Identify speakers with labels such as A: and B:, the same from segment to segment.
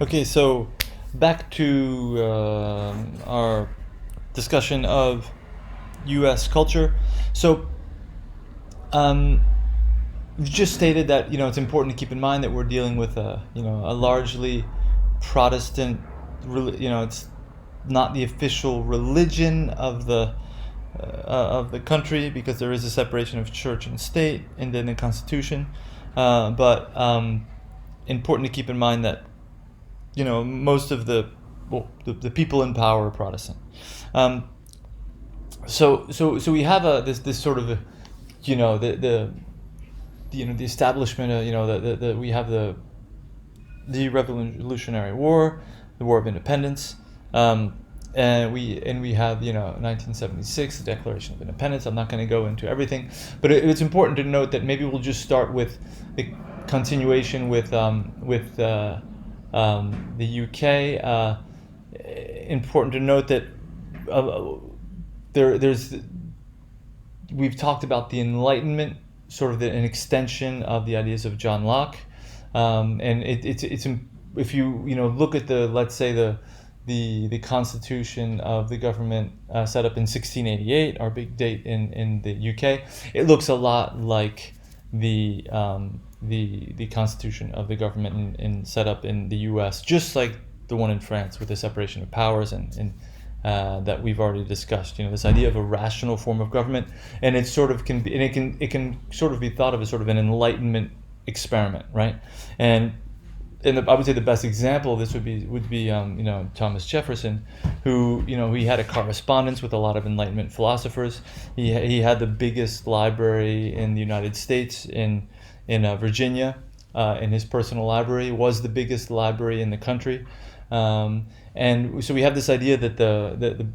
A: Okay, so back to our discussion of U.S. culture. So um, you just stated that it's important to keep in mind that we're dealing with a largely Protestant. It's not the official religion of the country because there is a separation of church and state and then the Constitution. But important to keep in mind that most of the people in power are Protestant. Um, so we have this sort of the establishment of the we have the Revolutionary War, the War of Independence, and we have 1976, the Declaration of Independence. I'm not going to go into everything, but it's important to note that maybe we'll just start with the continuation with the UK. Important to note that uh, there's we've talked about the Enlightenment, sort of an extension of the ideas of John Locke, and it's if you look at the let's say the constitution of the government set up in 1688, our big date in the UK, it looks a lot like the constitution of the government set up in the US, just like the one in France with the separation of powers and that we've already discussed. This idea of a rational form of government, and it sort of can be, and it can sort of be thought of as sort of an Enlightenment experiment, right? And I would say the best example of this would be Thomas Jefferson, who he had a correspondence with a lot of Enlightenment philosophers. He had the biggest library in the United States in Virginia. In his personal library was the biggest library in the country. And so we have this idea that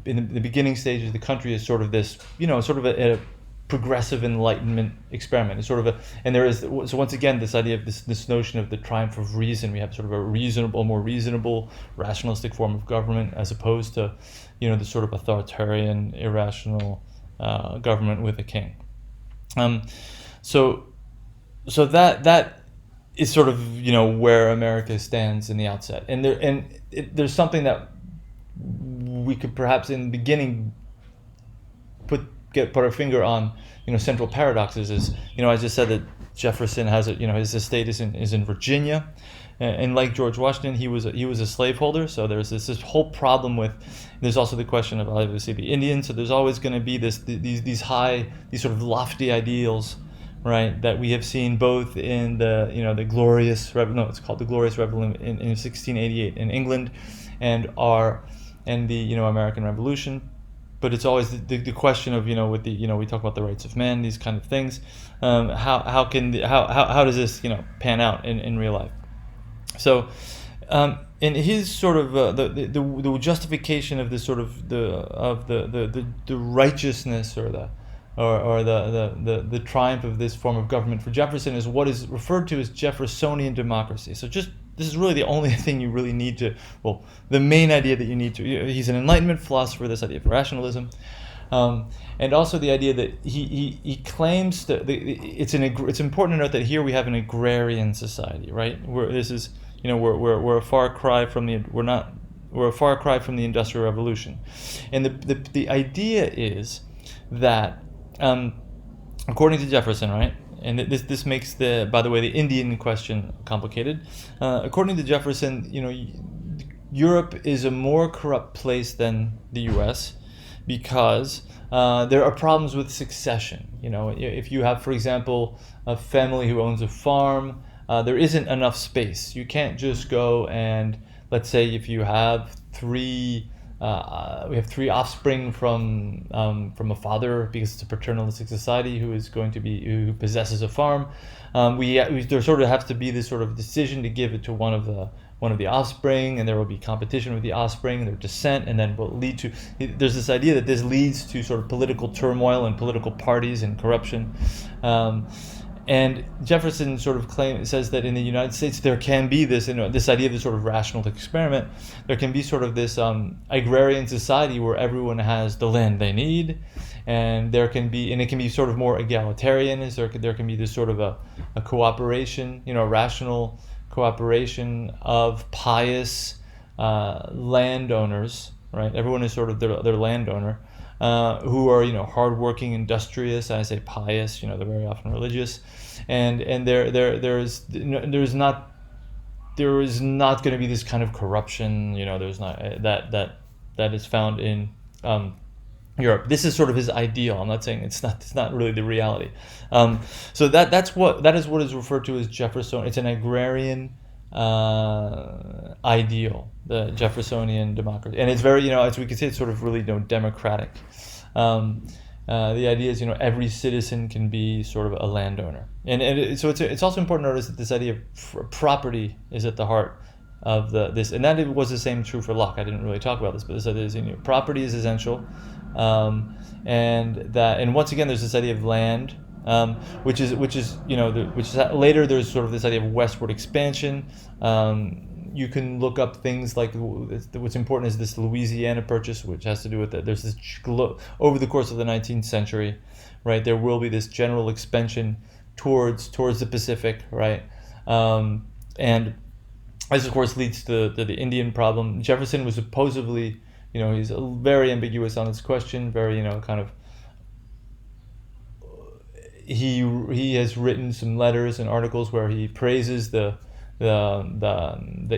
A: in the beginning stages of the country is sort of this, sort of a progressive Enlightenment experiment. It's sort of and there is, so once again, this idea of this notion of the triumph of reason. We have sort of a more reasonable, rationalistic form of government as opposed to, the sort of authoritarian, irrational government with a king. Um, so that is sort of where America stands in the outset, and there's something that we could perhaps in the beginning put our finger on. Central paradoxes is, I just said that Jefferson has his estate is in Virginia, and like George Washington, he was a slaveholder. So there's this whole problem with. There's also the question of obviously the Indians. So there's always going to be these sort of lofty ideals, right, that we have seen both in the glorious it's called the Glorious Revolution in 1688 in England, and the American Revolution. But it's always the question of with the we talk about the rights of man, these kind of things. How does this pan out in real life? So in his sort of the justification of this sort of the righteousness or the triumph of this form of government for Jefferson is what is referred to as Jeffersonian democracy. So this is really the only thing you really need to, the main idea that you need to. He's an Enlightenment philosopher. This idea of rationalism, and also the idea that he claims that it's important to note that here we have an agrarian society, right? We're a far cry from the Industrial Revolution, and the idea is that according to Jefferson, right, and this makes by the way, the Indian question complicated. According to Jefferson, Europe is a more corrupt place than the U.S. because there are problems with succession. If you have, for example, a family who owns a farm, there isn't enough space. You can't just go and, let's say, if you have we have three offspring from a father, because it's a paternalistic society, who possesses a farm. There sort of has to be this sort of decision to give it to one of the offspring, and there will be competition with the offspring, their descent, and then will lead to. There's this idea that this leads to sort of political turmoil and political parties and corruption. And Jefferson sort of says that in the United States there can be this idea of this sort of rational experiment. There can be sort of this agrarian society where everyone has the land they need, and it can be sort of more egalitarian. There can be this sort of a cooperation, a rational cooperation of pious landowners, right? Everyone is sort of their landowner, who are, hardworking, industrious. I say pious, they're very often religious, and there is not going to be this kind of corruption. There's not that is found in Europe. This is sort of his ideal. I'm not saying it's not really the reality. So that is what is referred to as Jefferson. It's an agrarian ideal, the Jeffersonian democracy, and it's very, as we can say, it's sort of really democratic. The idea is, every citizen can be sort of a landowner, so it's also important to notice that this idea of property is at the heart of this, and that was the same true for Locke. I didn't really talk about this, but this idea is, property is essential, and once again there's this idea of land, which is later there's sort of this idea of westward expansion. You can look up things like, what's important is this Louisiana Purchase, which has to do with there's this over the course of the 19th century, right? There will be this general expansion towards the Pacific, right? And this of course leads to the Indian problem. Jefferson was supposedly, he's very ambiguous on this question, very, kind of. He has written some letters and articles where he praises the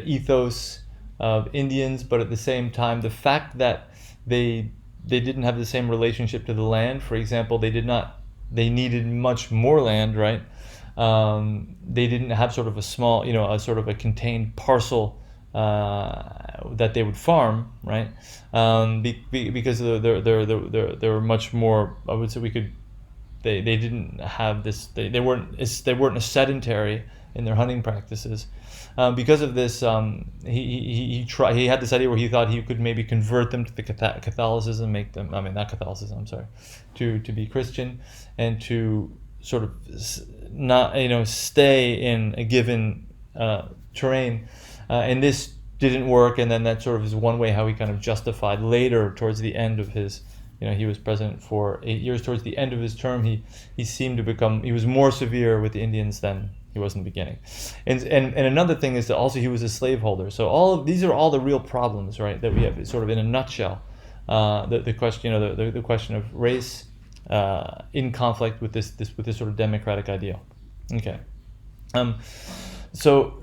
A: ethos of Indians, but at the same time, the fact that they didn't have the same relationship to the land. For example, they needed much more land, right? They didn't have sort of a small, a sort of a contained parcel that they would farm, right? Because there were much more. I would say they didn't have this. They weren't as sedentary in their hunting practices. Because of this, he had this idea where he thought he could maybe convert them to the Catholicism, to be Christian, and to sort of not stay in a given terrain, and this didn't work. And then that sort of is one way how he kind of justified later towards the end of his. He was president for 8 years. Towards the end of his term, he seemed to become. He was more severe with the Indians than he was in the beginning. And another thing is that also he was a slaveholder. So these are all the real problems, right, that we have sort of in a nutshell. The question, the question of race in conflict with this sort of democratic ideal. Okay. So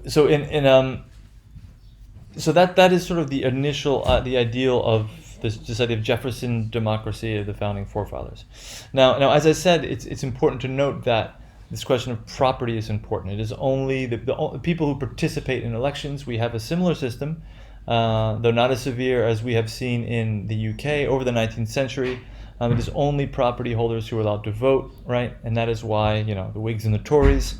A: that is sort of the initial the ideal of this idea of Jefferson democracy of the founding forefathers. Now, as I said, it's important to note that this question of property is important. It is only the people who participate in elections. We have a similar system, though not as severe as we have seen in the UK over the 19th century. It is only property holders who are allowed to vote, right? And that is why the Whigs and the Tories,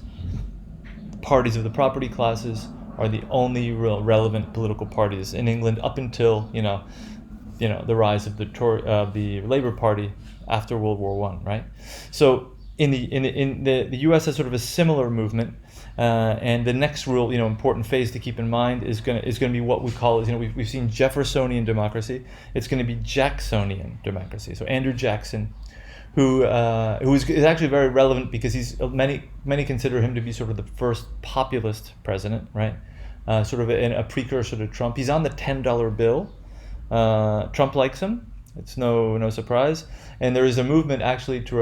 A: parties of the property classes, are the only real relevant political parties in England up until the rise of the Labour Party after World War I, right? So in the U.S. has sort of a similar movement, and the next real important phase to keep in mind is going to be what we call we've seen Jeffersonian democracy. It's going to be Jacksonian democracy. So Andrew Jackson, who is actually very relevant because many consider him to be sort of the first populist president, right? Sort of a precursor to Trump. He's on the $10 bill. Trump likes him. It's no surprise. And there is a movement actually to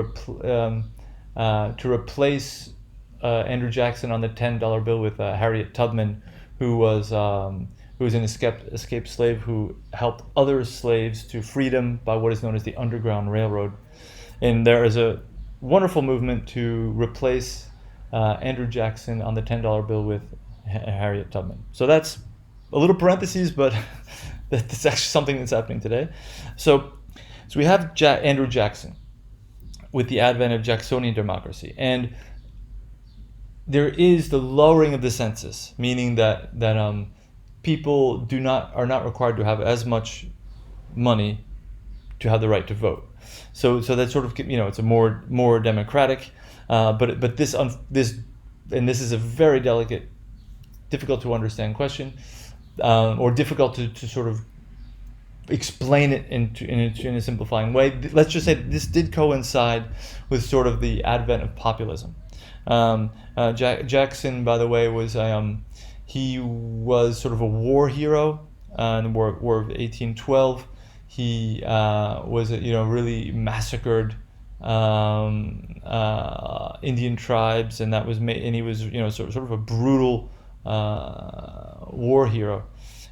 A: replace Andrew Jackson on the $10 bill with Harriet Tubman, who was an escaped slave who helped other slaves to freedom by what is known as the Underground Railroad. And there is a wonderful movement to replace Andrew Jackson on the $10 bill with Harriet Tubman. So that's a little parentheses, but that's actually something that's happening today. So we have Andrew Jackson with the advent of Jacksonian democracy, and there is the lowering of the census, meaning that people are not required to have as much money to have the right to vote. So that sort of it's a more democratic, but this and this is a very delicate, difficult to understand question, or difficult to sort of explain it in a simplifying way. Let's just say that this did coincide with sort of the advent of populism. Jackson, by the way, was He was sort of a war hero in the War of 1812. He was, really massacred Indian tribes, and and he was, sort of a brutal war hero,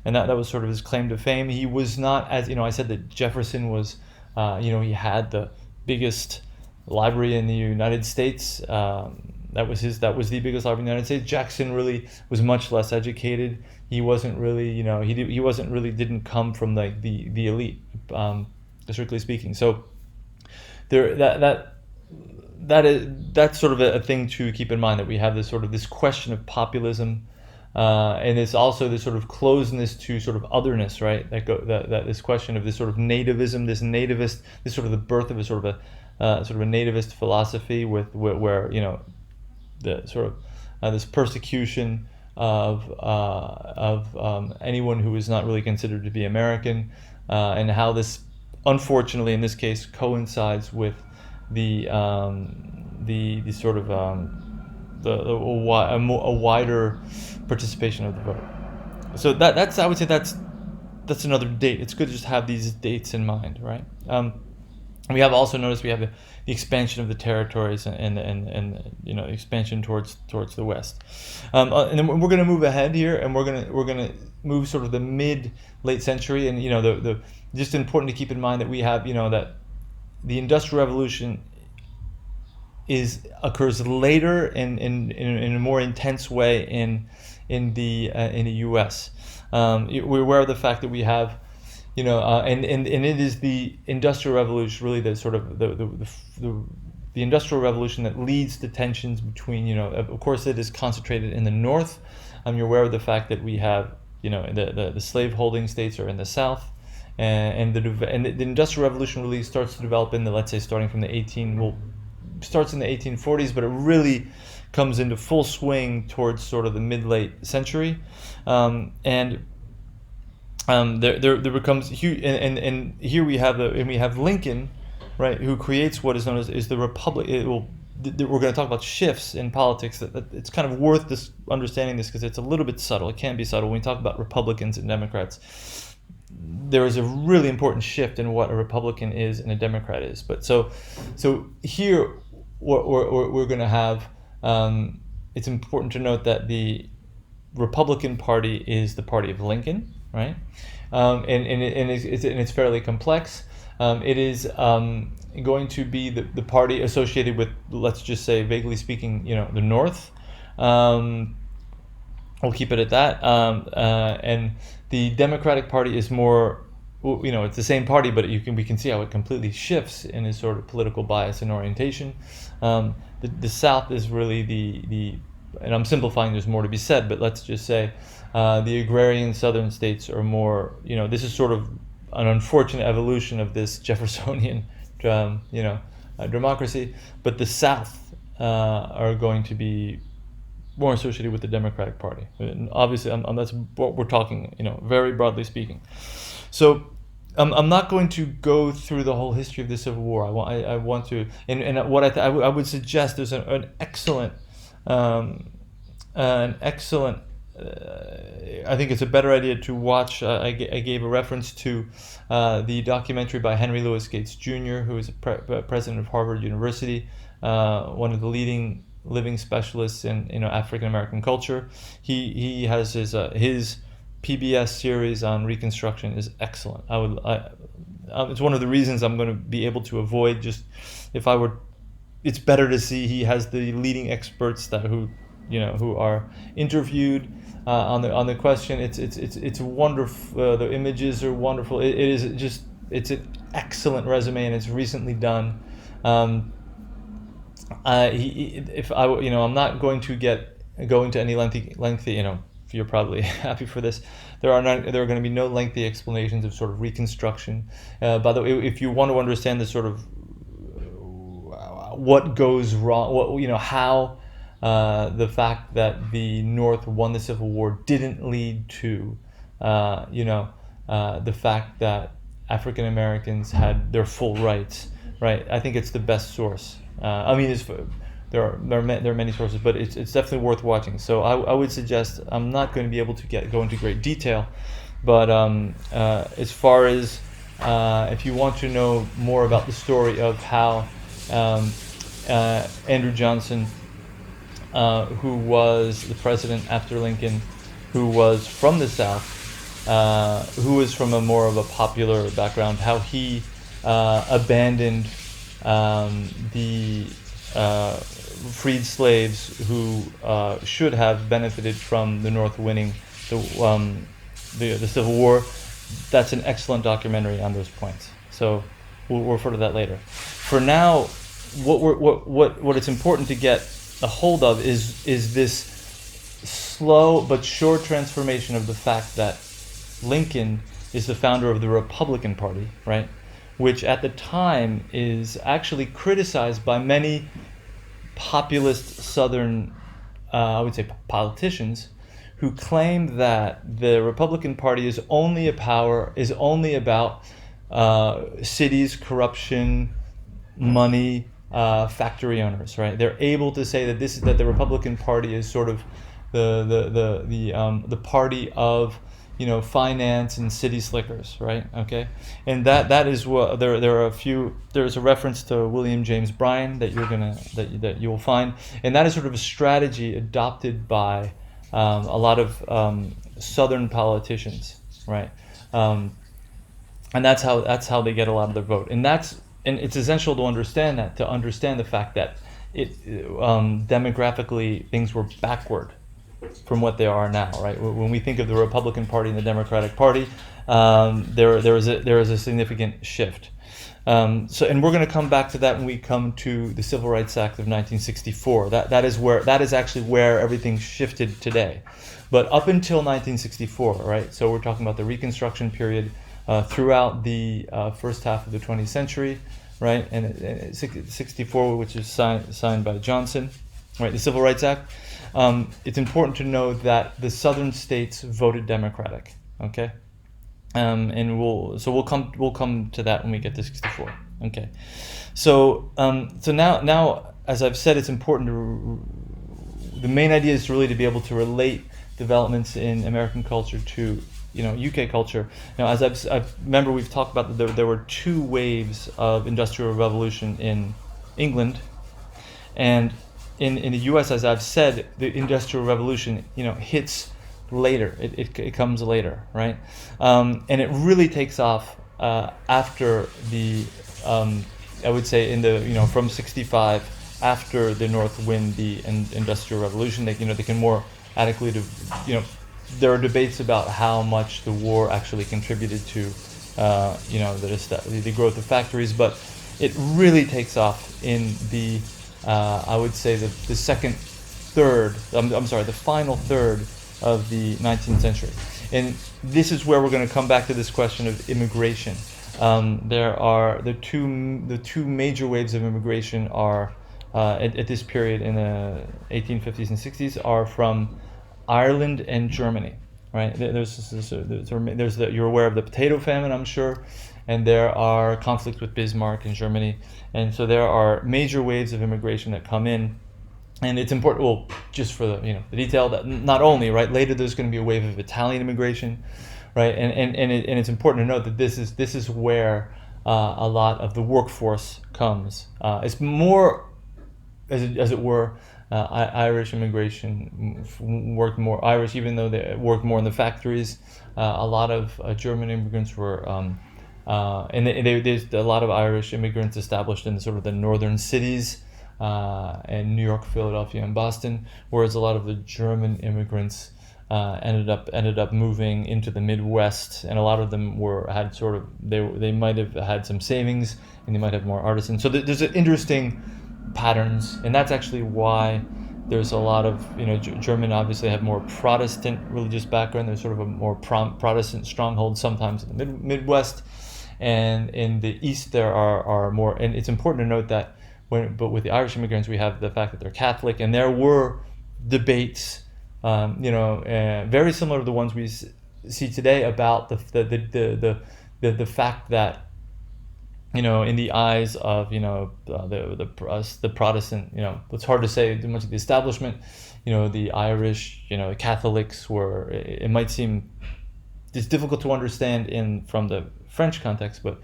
A: and that was sort of his claim to fame. He was not, as I said that Jefferson was, he had the biggest library in the United States. That was the biggest library in the United States. Jackson really was much less educated. He wasn't really, he wasn't really, didn't come from like the elite, strictly speaking. So there, that's sort of a thing to keep in mind, that we have this question of populism, and it's also this sort of closeness to sort of otherness, right? That this question of this sort of nativism, this sort of the birth of a sort of a nativist philosophy where the sort of this persecution of anyone who is not really considered to be American, and how this, unfortunately, in this case, coincides with the sort of a wider participation of the vote. So that's, I would say, that's another date. It's good to just have these dates in mind, right? We have also noticed we have the expansion of the territories and expansion towards the west, and then we're going to move ahead here, and we're going to move sort of the late century, and the just important to keep in mind that we have that the Industrial Revolution occurs later in a more intense way in the U.S. We're aware of the fact that we have, and it is the Industrial Revolution, really the sort of the Industrial Revolution, that leads to tensions between, of course it is concentrated in the North. You're aware of the fact that we have, the slave-holding states are in the South, and the Industrial Revolution really starts to develop in let's say, starting from starts in the 1840s, but it really comes into full swing towards sort of the mid-late century, and there becomes huge, and here we have Lincoln, right, who creates what is known as the Republic. We're going to talk about shifts in politics. That it's kind of worth understanding this, because it's a little bit subtle. It can be subtle when we talk about Republicans and Democrats. There is a really important shift in what a Republican is and a Democrat is. But so here we're going to have. It's important to note that the Republican Party is the party of Lincoln, right? And it's fairly complex. It is going to be the party associated with, let's just say, vaguely speaking, the North. We'll keep it at that. And the Democratic Party is more, it's the same party, but we can see how it completely shifts in its sort of political bias and orientation. The South is really and I'm simplifying, there's more to be said, but let's just say the agrarian Southern states are more, this is sort of an unfortunate evolution of this Jeffersonian, democracy, but the South are going to be more associated with the Democratic Party. And obviously, that's what we're talking, very broadly speaking. So I'm not going to go through the whole history of the Civil War. I want to, and what I would suggest is an excellent, I think it's a better idea to watch. I gave a reference to the documentary by Henry Louis Gates Jr., who is president of Harvard University, one of the leading living specialists in African American culture. He has his PBS series on Reconstruction is excellent. It's one of the reasons I'm going to be able to avoid it's better to see. He has the leading experts who are interviewed on the question. It's wonderful. The images are wonderful. It's an excellent resume, and it's recently done. I'm not going to go into any lengthy. You're probably happy for this. There are going to be no lengthy explanations of sort of Reconstruction. By the way, if you want to understand the sort of what goes wrong, how the fact that the North won the Civil War didn't lead to, the fact that African Americans had their full rights, right? I think it's the best source. there are many sources, but it's definitely worth watching. So I would suggest, I'm not going to be able to go into great detail, but as far as if you want to know more about the story of how Andrew Johnson, who was the president after Lincoln, who was from the South, who was from a more of a popular background, how he abandoned the freed slaves who should have benefited from the North winning the Civil War. That's an excellent documentary on those points. So we'll refer to that later. For now, what it's important to get a hold of is this slow but sure transformation of the fact that Lincoln is the founder of the Republican Party, right? Which at the time is actually criticized by many populist Southern, I would say, politicians, who claim that the Republican Party is only about cities, corruption, money, factory owners, right? They're able to say that the Republican Party is sort of the party of finance and city slickers, right? Okay, and that is what there are a few. There's a reference to William James Bryan that that you will find, and that is sort of a strategy adopted by a lot of Southern politicians, right? And that's how they get a lot of their vote, and it's essential to understand the fact that demographically things were backward from what they are now, right? When we think of the Republican Party and the Democratic Party, there is a significant shift. And we're going to come back to that when we come to the Civil Rights Act of 1964. That is actually where everything shifted today. But up until 1964, right? So we're talking about the Reconstruction period throughout the first half of the 20th century, right? And 64, which is signed by Johnson, right? The Civil Rights Act. It's important to know that the Southern states voted Democratic. Okay. And we'll come to that when we get to 64. Okay, so now as I've said, it's important the main idea is really to be able to relate developments in American culture to UK culture. Now, as I remember, we've talked about that there were two waves of industrial revolution in England, and in the U.S., as I've said, the industrial revolution hits later. It comes later, right? And it really takes off after the I would say in the from 65, after the North win the Industrial Revolution. They can more adequately there are debates about how much the war actually contributed to the growth of factories, but it really takes off in the I would say the final third of the 19th century. And this is where we're going to come back to this question of immigration. There are the two major waves of immigration are at this period in the 1850s and 60s are from Ireland and Germany, right? You're aware of the potato famine, I'm sure, and there are conflicts with Bismarck in Germany, and so there are major waves of immigration that come in. And it's important, well, just for the detail, that not only, right, later there's going to be a wave of Italian immigration, right, and it's important to note that this is where a lot of the workforce comes. It's more, as it were, Irish immigration worked more Irish, even though they worked more in the factories. A lot of German immigrants were, and there's a lot of Irish immigrants established in sort of the northern cities. And New York, Philadelphia, and Boston, whereas a lot of the German immigrants ended up moving into the Midwest, and a lot of them they might have had some savings, and they might have more artisans. So there's interesting patterns, and that's actually why there's a lot of German obviously have more Protestant religious background. There's sort of a more Protestant stronghold sometimes in the Midwest, and in the East there are more. And it's important to note that. But with the Irish immigrants, we have the fact that they're Catholic, and there were debates, very similar to the ones we see today about the fact that in the eyes of the Protestant, it's hard to say too much of the establishment, the Irish, Catholics were. It might seem it's difficult to understand from the French context, but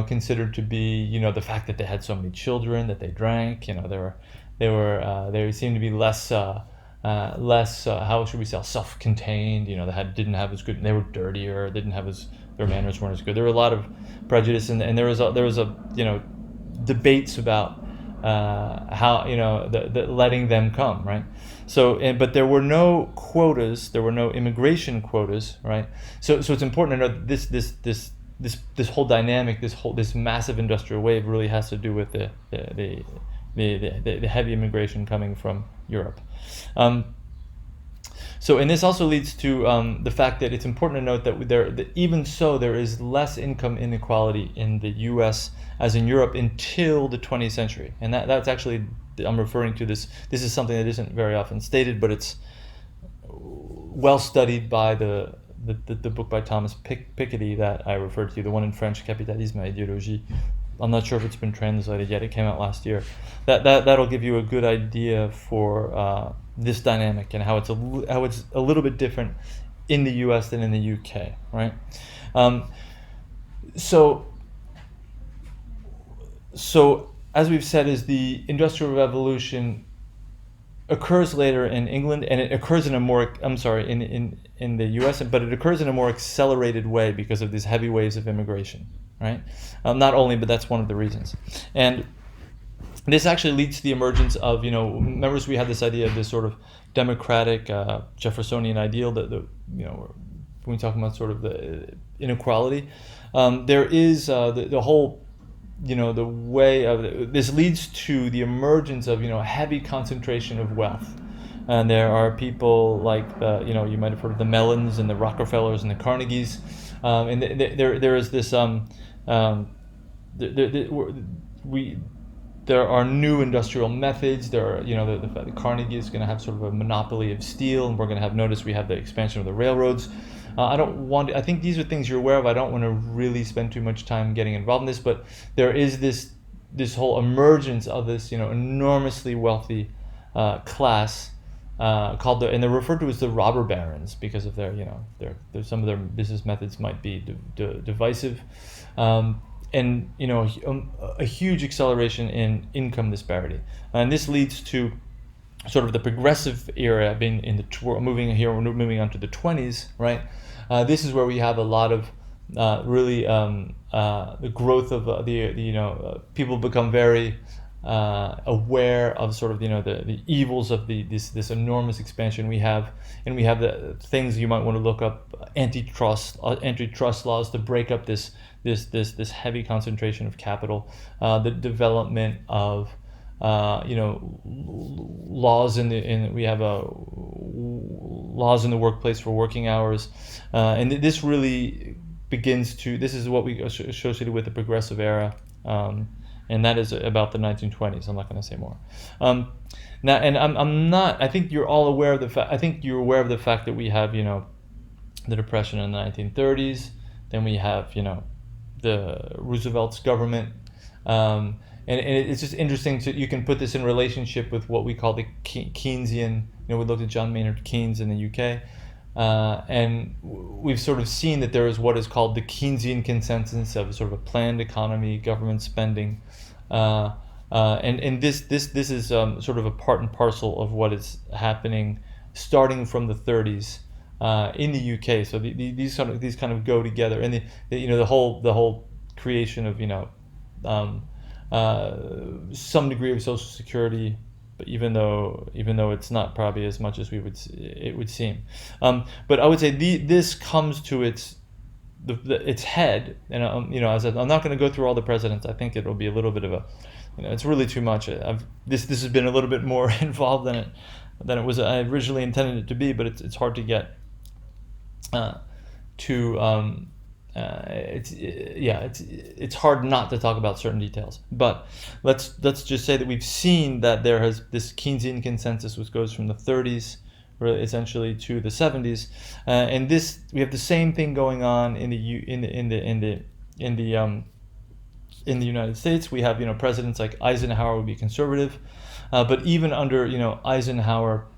A: considered to be the fact that they had so many children, that they drank, they seemed to be less how should we say, self-contained. Didn't have as good. They were dirtier. Didn't have their manners weren't as good. There were a lot of prejudice, and there was debates about how the letting them come, right? So, but there were no quotas. There were no immigration quotas, right? So it's important to know that this whole dynamic, this massive industrial wave really has to do with the heavy immigration coming from Europe. And this also leads to the fact that it's important to note that even so, there is less income inequality in the U.S. as in Europe until the 20th century, and that's actually, I'm referring to this. This is something that isn't very often stated, but it's well studied by the book by Thomas Piketty that I referred to, the one in French, Capitalisme et Idéologie. I'm not sure if it's been translated yet. It came out last year. That'll give you a good idea for this dynamic and how it's a little bit different in the U.S. than in the U.K. Right? So as we've said, is the Industrial Revolution occurs later in England, and it occurs in the U.S., but it occurs in a more accelerated way because of these heavy waves of immigration, right? Not only, but that's one of the reasons. And this actually leads to the emergence of, remember we had this idea of this sort of democratic Jeffersonian ideal that when we talk about sort of the inequality, there is the whole, the way of this leads to the emergence of heavy concentration of wealth, and there are people like you might have heard of the Mellons and the Rockefellers and the Carnegies, and there is this there are new industrial methods. There are the Carnegie is going to have sort of a monopoly of steel, and we're going to have we have the expansion of the railroads. I think these are things you're aware of. I don't want to really spend too much time getting involved in this, but there is this whole emergence of this, enormously wealthy class called and they're referred to as the robber barons because of their, some of their business methods might be divisive, and a huge acceleration in income disparity, and this leads to sort of the progressive era being moving on to the 20s, right? This is where we have a lot of really the growth of people become very aware of sort of the evils of this enormous expansion we have, and we have the things you might want to look up: antitrust laws to break up this heavy concentration of capital, the development of laws we have laws in the workplace for working hours, and this really this is what we associated with the progressive era, and that is about the 1920s. I'm not going to say more. Now, and I'm not. I think you're all aware of the fact. I think you're aware of the fact that we have the Depression in the 1930s. Then we have the Roosevelt's government. And it's just interesting you can put this in relationship with what we call the Keynesian. We looked at John Maynard Keynes in the UK, and we've sort of seen that there is what is called the Keynesian consensus of sort of a planned economy, government spending, and this is sort of a part and parcel of what is happening starting from the 30s in the UK. So these kind of go together, and the whole creation of some degree of social security, but even though it's not probably as much as it would seem, but I would say this comes to its head, and I'm not going to go through all the presidents. I think it'll be a little bit of it's really too much. This has been a little bit more involved than it was I originally intended it to be, but it's hard to get it's hard not to talk about certain details. But let's just say that we've seen that there has this Keynesian consensus, which goes from the 30s really essentially to the 70s, and we have the same thing going on in in the United States, we have presidents like Eisenhower would be conservative, but even under Eisenhower,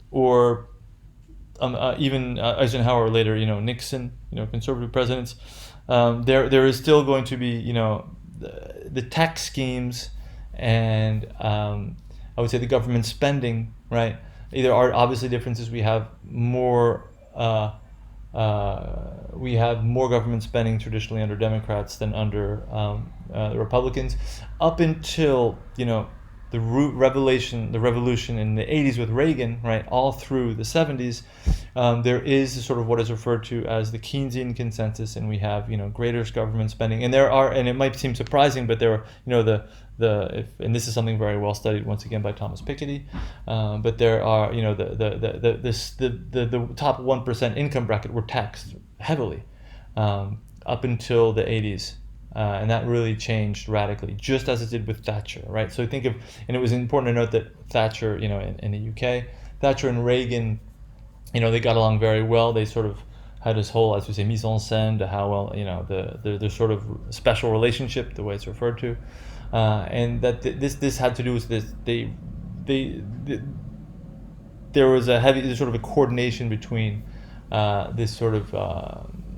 A: or even Eisenhower later, Nixon, conservative presidents, there is still going to be the tax schemes and I would say the government spending, right? There are obviously differences. We have more government spending traditionally under Democrats than under the Republicans, up until the revolution in the 80s with Reagan, right, all through the 70s. There is sort of what is referred to as the Keynesian consensus, and we have greater government spending, and it might seem surprising, but there are and this is something very well studied once again by Thomas Piketty, but there are the top 1% income bracket were taxed heavily up until the 80s. And that really changed radically, just as it did with Thatcher, right? So and it was important to note that Thatcher, in the UK, Thatcher and Reagan, they got along very well. They sort of had this whole, as we say, mise en scène to how well, the sort of special relationship, the way it's referred to, and that this had to do with this. There was there's sort of a coordination between this sort of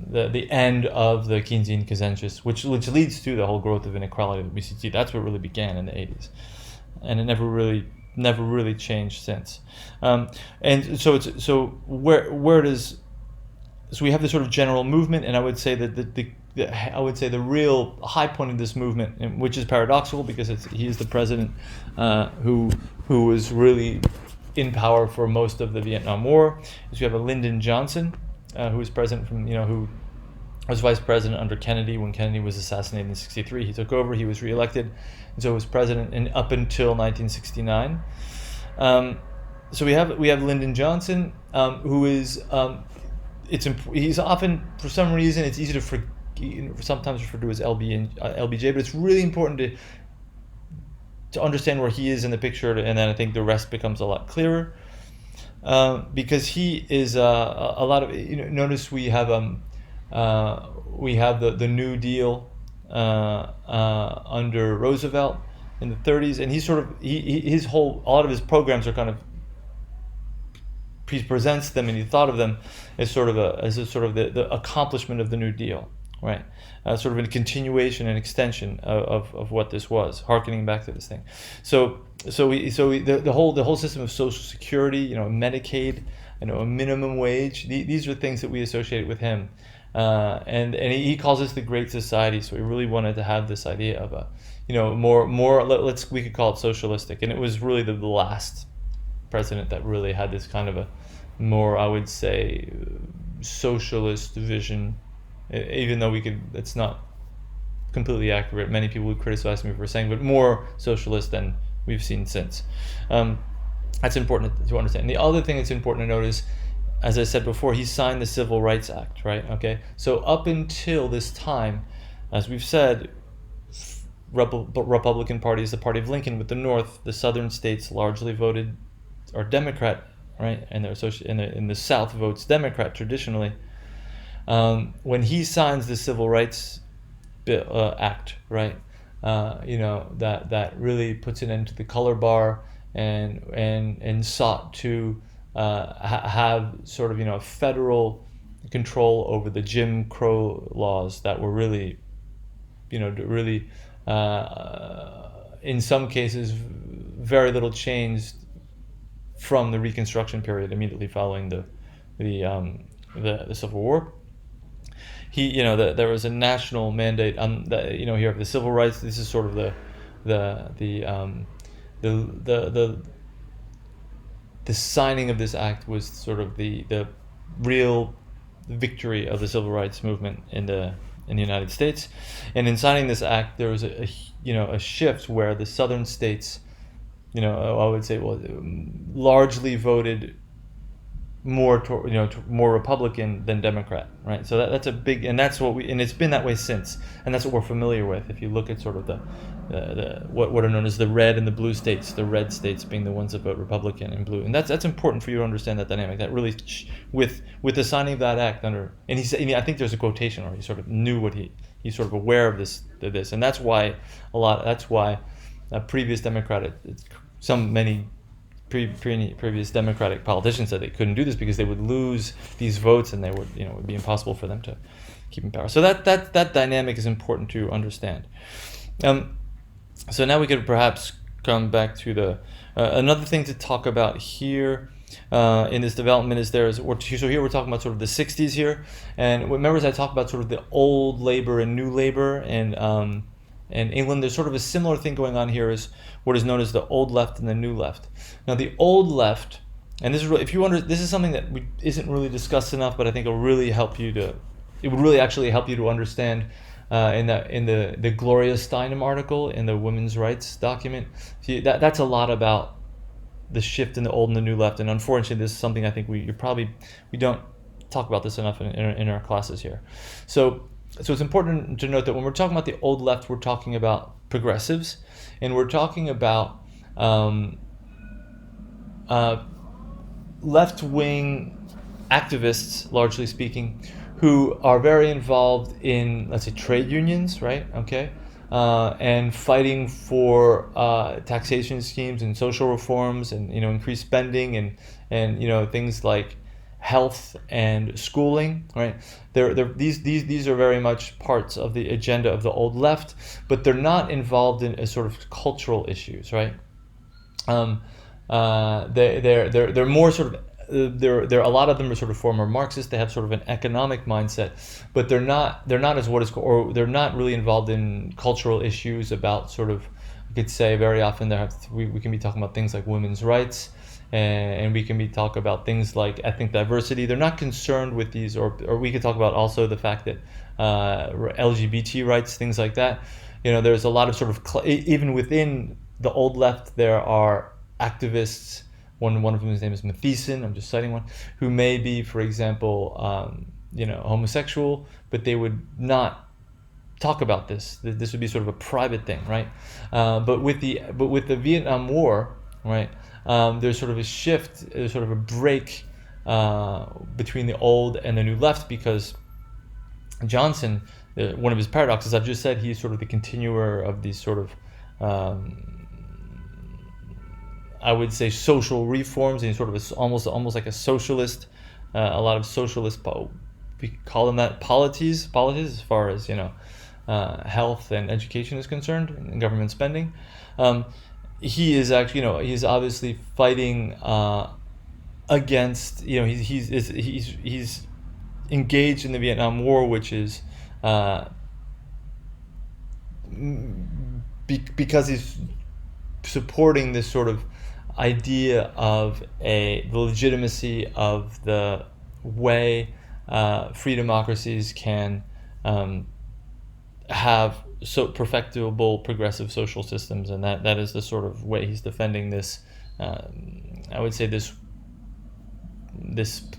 A: the end of the Keynesian consensus, which leads to the whole growth of inequality that we see. That's what really began in the 80s, and it never really changed since. And so we have this sort of general movement, and I would say that the real high point of this movement, which is paradoxical because he is the president who was really in power for most of the Vietnam War, is we have a Lyndon Johnson, who was president who was vice president under Kennedy when Kennedy was assassinated in '63. He took over. He was reelected, and so was president up until 1969. So we have Lyndon Johnson, who is he's often, for some reason, it's easy to sometimes referred to as LBJ, but it's really important to understand where he is in the picture, and then I think the rest becomes a lot clearer. Because he is a lot of notice we have the New Deal under Roosevelt in the 30s, and he's sort of a lot of his programs are kind of, he presents them and he thought of them as sort of the accomplishment of the New Deal, right? Sort of a continuation and extension of what this was, harkening back to this thing. So the whole system of Social Security, Medicaid, a minimum wage. These are things that we associate with him, and he calls this the Great Society. So he really wanted to have this idea of a, more we could call it socialistic, and it was really the last president that really had this kind of a more, I would say, socialist vision. Even though it's not completely accurate. Many people would criticize me for saying, but more socialist than we've seen since. That's important to understand. And the other thing that's important to note is, as I said before, he signed the Civil Rights Act, right? Okay. So up until this time, as we've said, Republican Party is the party of Lincoln, with the North, the southern states largely are Democrat, right? And in the South votes Democrat traditionally. When he signs the Civil Rights Act, right, that really puts an end to the color bar and sought to have sort of federal control over the Jim Crow laws that were really, in some cases very little changed from the Reconstruction period immediately following the Civil War. There was a national mandate on here of the civil rights. This is sort of the signing of this act was sort of the real victory of the civil rights movement in the United States. And in signing this act, there was a shift where the southern states, I would say, largely voted more more Republican than Democrat, right? So that's a big, and that's and it's been that way since, and that's what we're familiar with. If you look at sort of what are known as the red and the blue states, the red states being the ones that vote Republican and blue, and that's important for you to understand that dynamic. That really, with the signing of that act under, and he said, I think there's a quotation where he sort of knew what he he's sort of aware of this, and that's why previous Democratic, many previous Democratic politicians said they couldn't do this because they would lose these votes and it would be impossible for them to keep in power. So that dynamic is important to understand. So now we could perhaps come back to the another thing to talk about here in this development is so here we're talking about sort of the 60s here, and remember as I talked about sort of the old labor and new labor, and in England there's sort of a similar thing going on here as what is known as the old left and the new left. Now the old left, and this is this is something that isn't really discussed enough, but I think it would really actually help you to understand in the Gloria Steinem article in the women's rights document. See, that's a lot about the shift in the old and the new left, and unfortunately this is something I think we don't talk about this enough in our classes here. So it's important to note that when we're talking about the old left, we're talking about progressives, and we're talking about left-wing activists, largely speaking, who are very involved in, let's say, trade unions, right? Okay, and fighting for taxation schemes and social reforms, and increased spending and things like health and schooling, right? These are very much parts of the agenda of the old left, but they're not involved in a sort of cultural issues, right? They're more sort of a lot of them are sort of former Marxists. They have sort of an economic mindset, but they're not as they're not really involved in cultural issues about sort of, you could say very often we can be talking about things like women's rights, and we can be talk about things like ethnic diversity. They're not concerned with these, or we could talk about also the fact that LGBT rights, things like that. There's a lot of sort of even within the old left there are activists. One of them, his name is Matheson, I'm just citing one, who may be, for example, homosexual, but they would not talk about this. This would be sort of a private thing, right? But with the Vietnam War, right, there's sort of a shift, there's sort of a break between the old and the new left, because Johnson, one of his paradoxes, I've just said he's sort of the continuer of these sort of I would say social reforms, and sort of almost like a socialist, a lot of socialist, we call them that, polities as far as health and education is concerned, and government spending. He is actually, he's obviously fighting against, he's engaged in the Vietnam War, which is because he's supporting this sort of idea of the legitimacy of the way free democracies can have perfectible progressive social systems, and that is the sort of way he's defending this. I would say this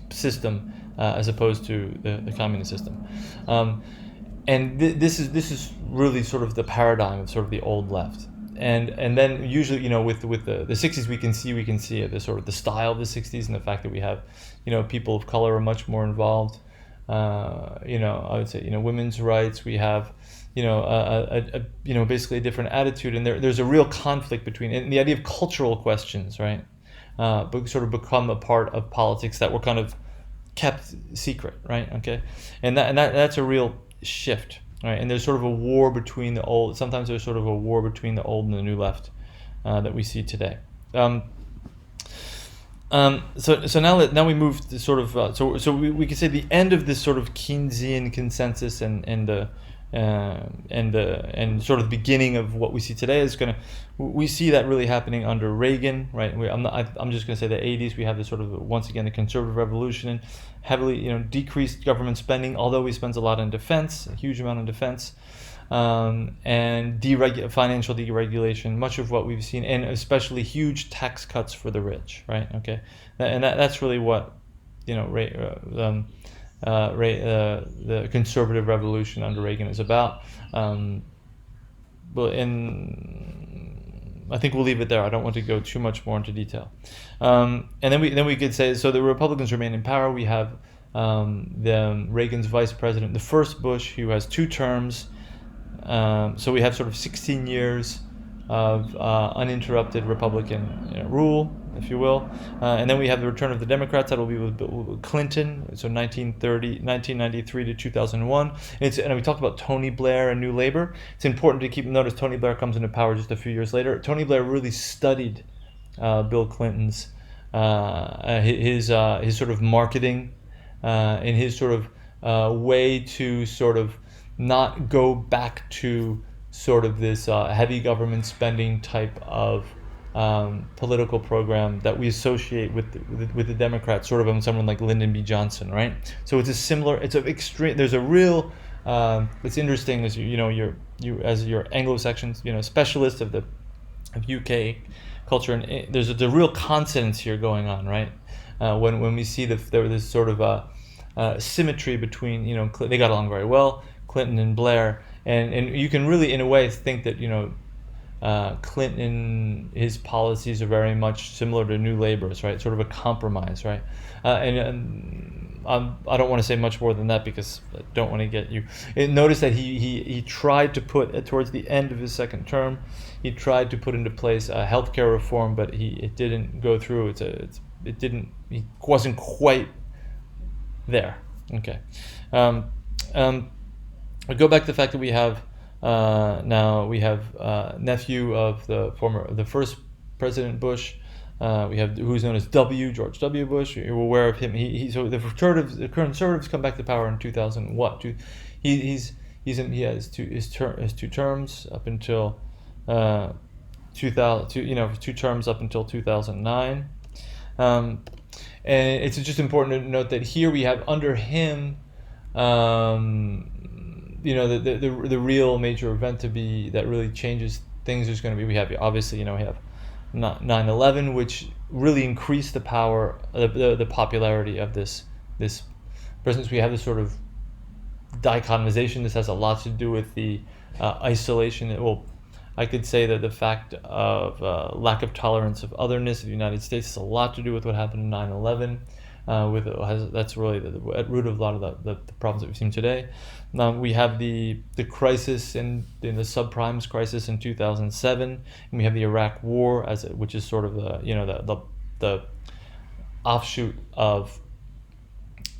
A: system as opposed to the communist system, and this is really sort of the paradigm of sort of the old left. And then usually, with the 60s, we can see the sort of the style of the 60s, and the fact that we have, people of color are much more involved. I would say, women's rights. We have, basically a different attitude, and there's a real conflict between, and the idea of cultural questions, right, but sort of become a part of politics that were kind of kept secret, right? Okay, and that's a real shift. Right, and there's sort of a war between the old. Sometimes there's sort of a war between the old and the new left that we see today. So now we move to sort of so we could say the end of this sort of Keynesian consensus and sort of the beginning of what we see today is we see that really happening under Reagan, right? I'm just going to say the 80s. We have this sort of, once again, the conservative revolution, and heavily decreased government spending, although he spends a lot on defense, a huge amount on defense, and financial deregulation, much of what we've seen, and especially huge tax cuts for the rich, right? Okay, and that's really what the conservative revolution under Reagan is about. I think we'll leave it there. I don't want to go too much more into detail. And then we could say, so the Republicans remain in power. We have Reagan's vice president, the first Bush, who has 2 terms, So we have sort of 16 years of uninterrupted Republican rule, if you will. And then we have the return of the Democrats. That will be with Clinton, so 1993 to 2001. And we talked about Tony Blair and New Labour. It's important to notice Tony Blair comes into power just a few years later. Tony Blair really studied Bill Clinton's his sort of marketing and his sort of way to sort of not go back to sort of this heavy government spending type of political program that we associate with the Democrats, sort of on someone like Lyndon B. Johnson, right? So it's a similar, it's an extreme. There's a real. It's interesting as you as your Anglo-Saxon specialist of UK culture, and there's a real consonance here going on, right? When we see there was sort of a symmetry between they got along very well, Clinton and Blair, and you can really in a way think that Clinton, his policies are very much similar to New Labour's, right? Sort of a compromise, right? I don't want to say much more than that because I don't want to get you. Notice that he tried to put towards the end of his second term, he tried to put into place a healthcare reform, but it didn't go through. He wasn't quite there. Okay. We go back to the fact that we have nephew of the first President Bush. We have who's known as George W. Bush. You're aware of him. So the conservatives come back to power in 2000. He has two terms up until 2000. Two terms up until 2009. And it's just important to note that here we have under him. The real major event that really changes things is going to be, we have 9/11, which really increased the power, the popularity of this. For instance, we have this sort of dichotomization. This has a lot to do with the isolation. Well, I could say that the fact of lack of tolerance of otherness of the United States has a lot to do with what happened in 9/11. That's really at root of a lot of the problems that we've seen today. We have the crisis in the subprimes crisis in 2007, and we have the Iraq War which is sort of the offshoot of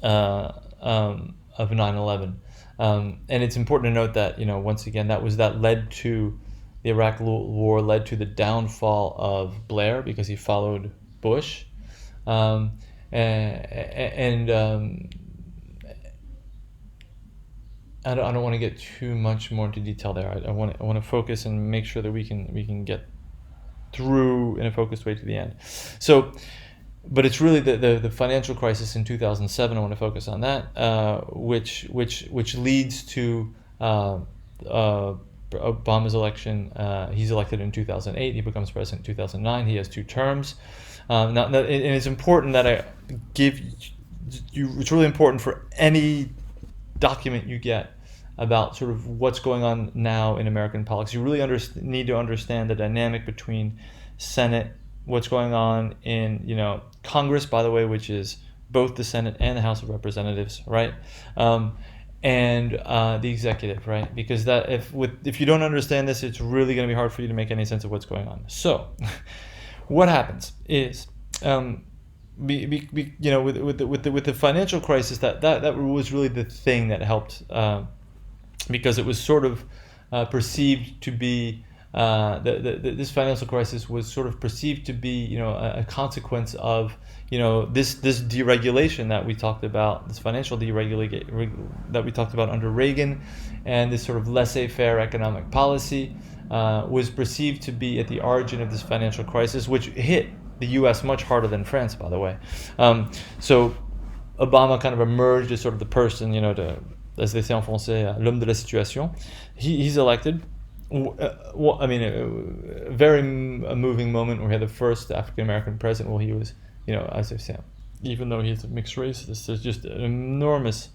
A: 9/11. And it's important to note that once again that led to the Iraq War, led to the downfall of Blair because he followed Bush. I don't want to get too much more into detail there. I want to focus and make sure that we can get through in a focused way to the end. So, but it's really the financial crisis in 2007. I want to focus on that, which leads to Obama's election. He's elected in 2008. He becomes president in 2009. He has two terms. And it's important that I give you. It's really important for any document you get about sort of what's going on now in American politics. You really need to understand the dynamic between Senate, what's going on in Congress, by the way, which is both the Senate and the House of Representatives, right? And the executive, right? Because if you don't understand this, it's really going to be hard for you to make any sense of what's going on. So, what happens is, with the financial crisis, that was really the thing that helped, because it was sort of perceived to be this financial crisis was sort of perceived to be a consequence of this deregulation that we talked about, this financial deregulation that we talked about under Reagan, and this sort of laissez-faire economic policy was perceived to be at the origin of this financial crisis, which hit the U.S. much harder than France, by the way. So Obama kind of emerged as sort of the person, as they say en français, l'homme de la situation. He's elected. A very moving moment where we had the first African American president. Well, he was, as I say, even though he's a mixed race, this is just an enormous,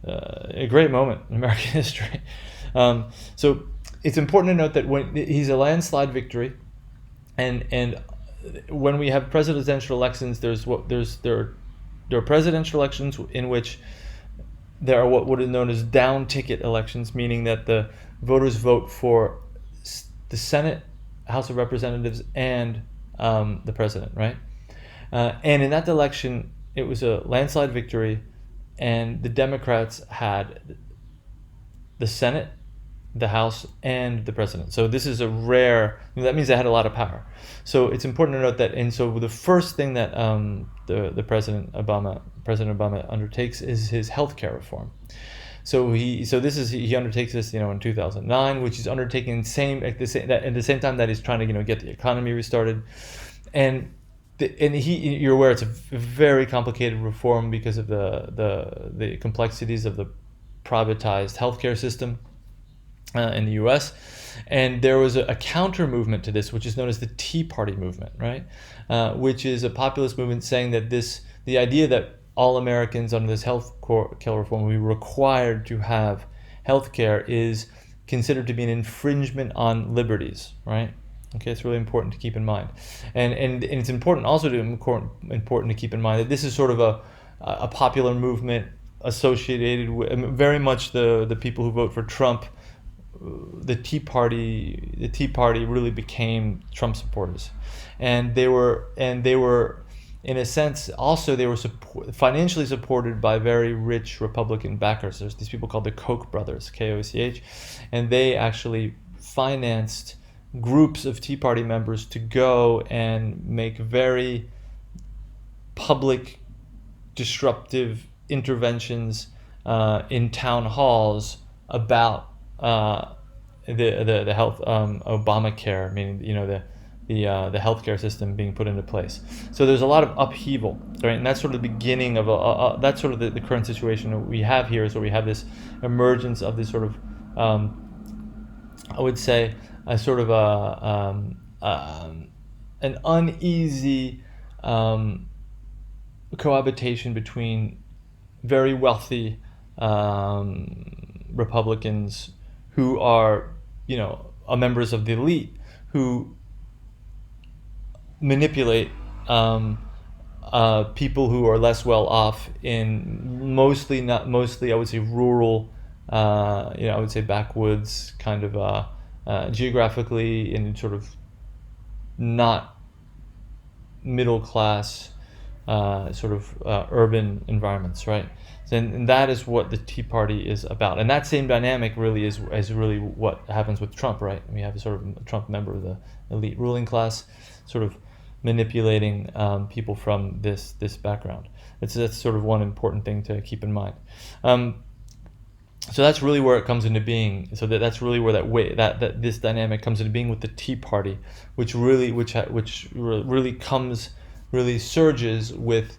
A: a great moment in American history. So it's important to note that when he's a landslide victory, and when we have presidential elections, there are presidential elections in which there are what is known as down ticket elections, meaning that the voters vote for the Senate, House of Representatives, and the president, right? And in that election, it was a landslide victory, and the Democrats had the Senate, the House, and the president. So this is a rare. That means they had a lot of power. So it's important to note that. And so the first thing that the President Obama undertakes is his healthcare reform. So he undertakes this in 2009, which is undertaking at the same time that he's trying to get the economy restarted, and you're aware it's a very complicated reform because of the complexities of the privatized healthcare system in the U.S. And there was a counter movement to this, which is known as the Tea Party movement, right? Which is a populist movement saying that the idea that all Americans under this health care reform will be required to have health care is considered to be an infringement on liberties, right? Okay, it's really important to keep in mind, and it's important to keep in mind that this is sort of a popular movement associated with very much the people who vote for Trump. The Tea Party really became Trump supporters, and they were in a sense also they were financially supported by very rich Republican backers. There's these people called the Koch brothers, Koch, and they actually financed groups of Tea Party members to go and make very public disruptive interventions in town halls about the health Obamacare, meaning the healthcare system being put into place. So there's a lot of upheaval, right? And that's sort of the beginning of that's sort of the current situation that we have here, is where we have this emergence of this sort of I would say a sort of an uneasy cohabitation between very wealthy Republicans who are, members of the elite, who manipulate people who are less well off in mostly I would say rural, I would say backwoods kind of geographically in sort of not middle class sort of urban environments, right? And that is what the Tea Party is about. And that same dynamic really is really what happens with Trump, right? We have a sort of a Trump member of the elite ruling class sort of manipulating people from this background. That's sort of one important thing to keep in mind. So that's really where it comes into being. So that's really where that this dynamic comes into being with the Tea Party, which really surges with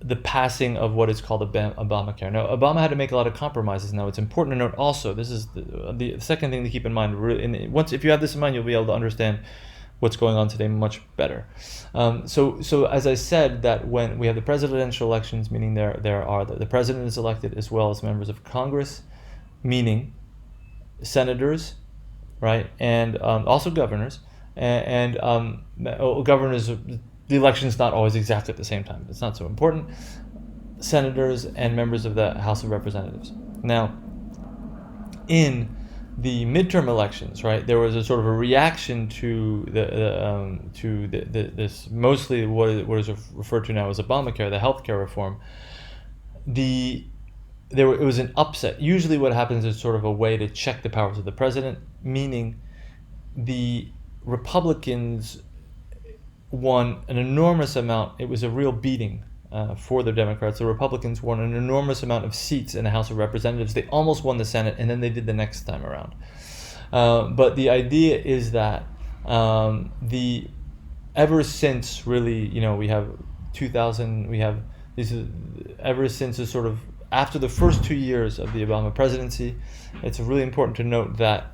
A: the passing of what is called Obamacare. Now, Obama had to make a lot of compromises. Now, it's important to note also, this is the second thing to keep in mind. If you have this in mind, you'll be able to understand what's going on today much better. So as I said, that when we have the presidential elections, meaning the president is elected as well as members of Congress, meaning senators, right, and also governors, and governors. The election's not always exactly at the same time. It's not so important. Senators and members of the House of Representatives. Now, in the midterm elections, right, there was a sort of a reaction to this mostly what is referred to now as Obamacare, the healthcare reform. It was an upset. Usually, what happens is sort of a way to check the powers of the president, meaning the Republicans won an enormous amount. It was a real beating for the Democrats. The Republicans won an enormous amount of seats in the House of Representatives. They almost won the Senate, and then they did the next time around. But the idea is that ever since really, we have 2000, we have this is ever since is sort of after the first 2 years of the Obama presidency. It's really important to note that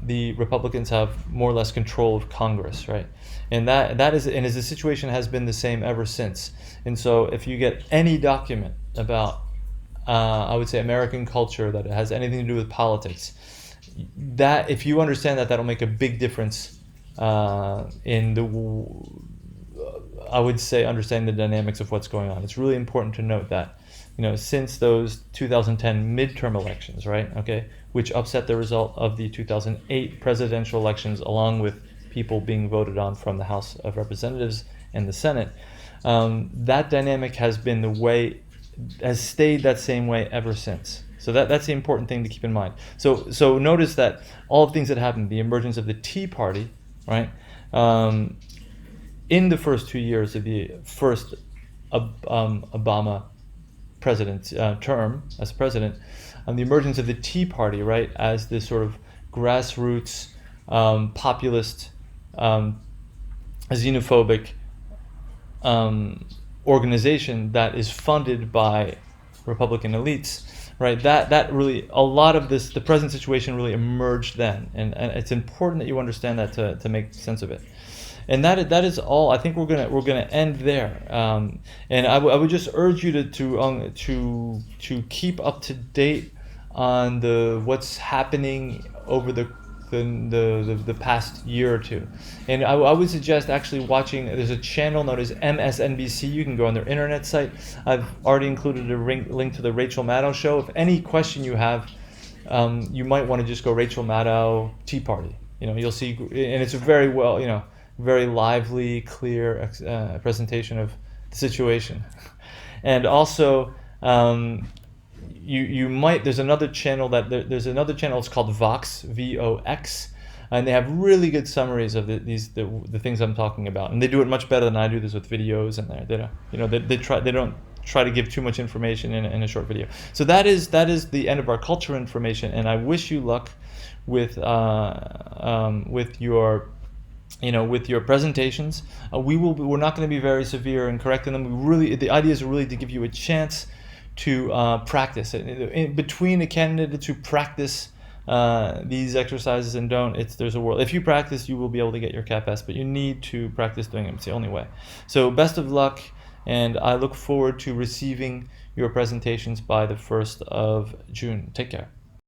A: the Republicans have more or less control of Congress, right? And the situation has been the same ever since. And so if you get any document about, I would say, American culture that has anything to do with politics, that if you understand that'll make a big difference in I would say, understanding the dynamics of what's going on. It's really important to note that since those 2010 midterm elections, right? Okay, which upset the result of the 2008 presidential elections, along with people being voted on from the House of Representatives and the Senate. That dynamic has stayed that same way ever since. So that's the important thing to keep in mind. So notice that all of the things that happened, the emergence of the Tea Party, right? In the first 2 years of the first Obama president term as president, the emergence of the Tea Party, right, as this sort of grassroots, populist, xenophobic organization that is funded by Republican elites, right? That really, a lot of this, the present situation really emerged then, and it's important that you understand that to make sense of it. And that is all. I think we're gonna end there. And I would just urge you to keep up to date on what's happening over the past year or two. And I would suggest actually watching. There's a channel known as MSNBC. You can go on their internet site. I've already included a link to the Rachel Maddow show. If any question you have, you might want to just go Rachel Maddow Tea Party. You'll see, and it's a very very lively, clear presentation of the situation. And also, you might, there's another channel it's called Vox, Vox, and they have really good summaries of the things I'm talking about, and they do it much better than I do this with videos, and they don't try to give too much information in a short video. So that is the end of our culture information, and I wish you luck with your presentations. We're not going to be very severe in correcting them. The idea is really to give you a chance to practice. In between the candidates who practice these exercises and don't, there's a world. If you practice, you will be able to get your CAPS, but you need to practice doing it. It's the only way. So best of luck, and I look forward to receiving your presentations by the 1st of June. Take care.